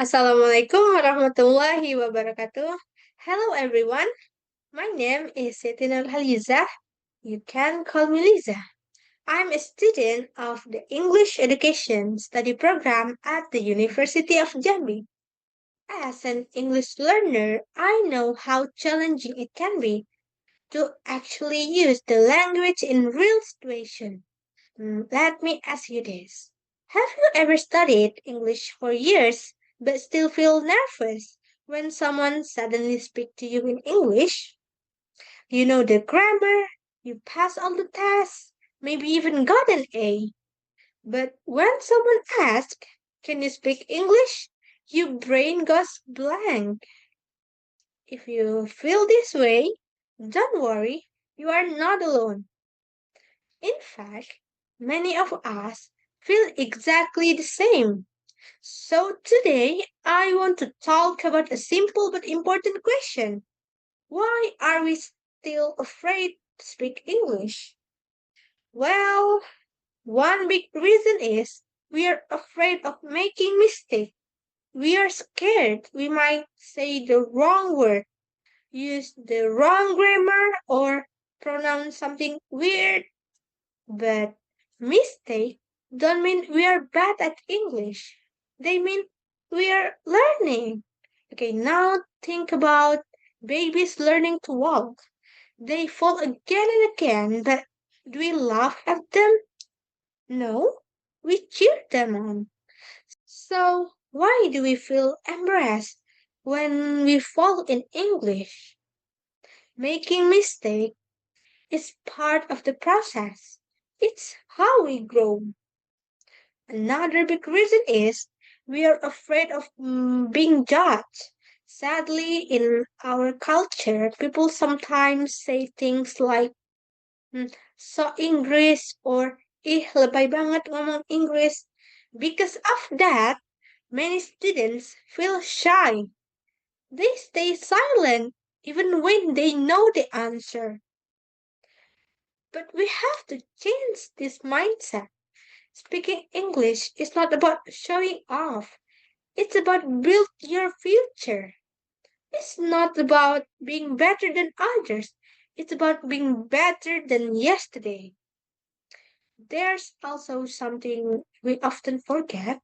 Assalamualaikum warahmatullahi wabarakatuh. Hello everyone. My name is Siti Nurhaliza. You can call me Lisa. I'm a student of the English Education Study Program at the University of Jambi. As an English learner, I know how challenging it can be to actually use the language in real situations. Let me ask you this. Have you ever studied English for years but still feel nervous when someone suddenly speaks to you in English? You know the grammar, you pass all the tests, maybe even got an A. But when someone asks, can you speak English? Your brain goes blank. If you feel this way, don't worry, you are not alone. In fact, many of us feel exactly the same. So today I want to talk about a simple but important question. Why are we still afraid to speak English? Well, one big reason is we are afraid of making mistakes. We are scared we might say the wrong word, use the wrong grammar, or pronounce something weird. But mistakes don't mean we are bad at English. They mean we are learning. Okay, now think about babies learning to walk. They fall again and again, but do we laugh at them? No, we cheer them on. So, why do we feel embarrassed when we fall in English? Making mistakes is part of the process. It's how we grow. Another big reason is we are afraid of being judged. Sadly, in our culture, people sometimes say things like, so Inggris or lebay banget ngomong Inggris. Because of that, many students feel shy. They stay silent even when they know the answer. But we have to change this mindset. Speaking English is not about showing off. It's about build your future. It's not about being better than others. It's about being better than yesterday. There's also something we often forget.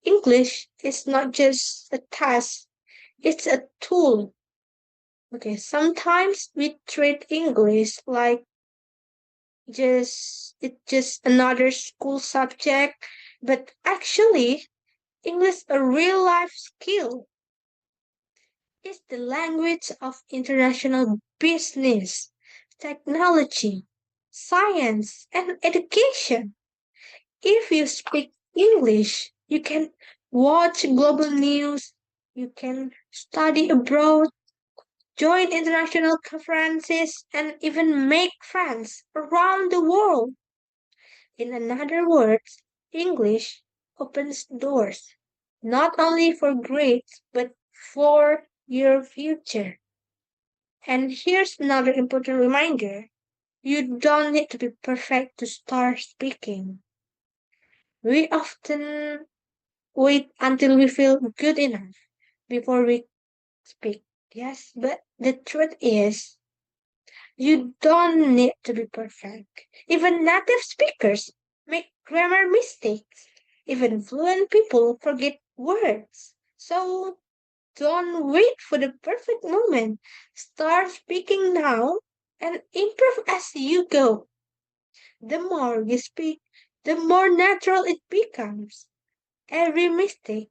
English is not just a task, it's a tool. Okay, sometimes we treat English like it's just another school subject, but actually English is a real life skill. It's the language of international business, technology, science, and education. If you speak English, you can watch global news, you can study abroad, join international conferences, and even make friends around the world. In other words, English opens doors, not only for grades, but for your future. And here's another important reminder. You don't need to be perfect to start speaking. We often wait until we feel good enough before we speak. Yes, but the truth is, you don't need to be perfect. Even native speakers make grammar mistakes. Even fluent people forget words. So don't wait for the perfect moment. Start speaking now and improve as you go. The more you speak, the more natural it becomes. Every mistake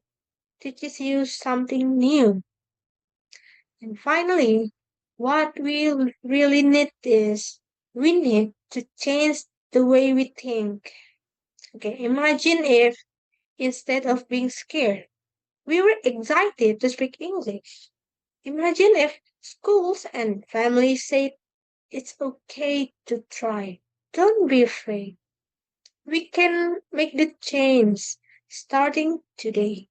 teaches you something new. And finally, what we really need is we need to change the way we think. Okay, imagine if instead of being scared, we were excited to speak English. Imagine if schools and families said it's okay to try. Don't be afraid. We can make the change starting today.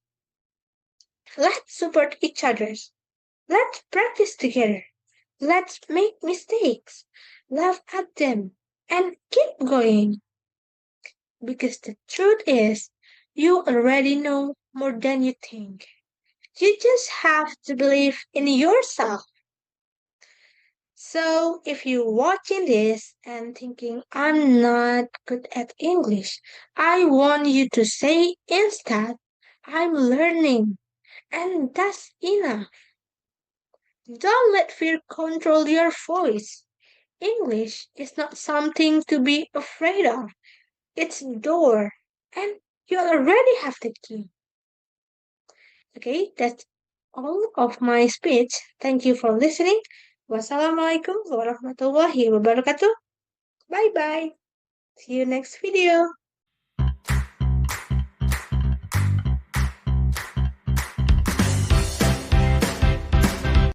Let's support each other. Let's practice together. Let's make mistakes, laugh at them, and keep going. Because the truth is, you already know more than you think. You just have to believe in yourself. So, if you're watching this and thinking, I'm not good at English, I want you to say instead, I'm learning. And that's enough. Don't let fear control your voice. English is not something to be afraid of. It's a door. And you already have the key. Okay, that's all of my speech. Thank you for listening. Wassalamualaikum warahmatullahi wabarakatuh. Bye bye. See you next video.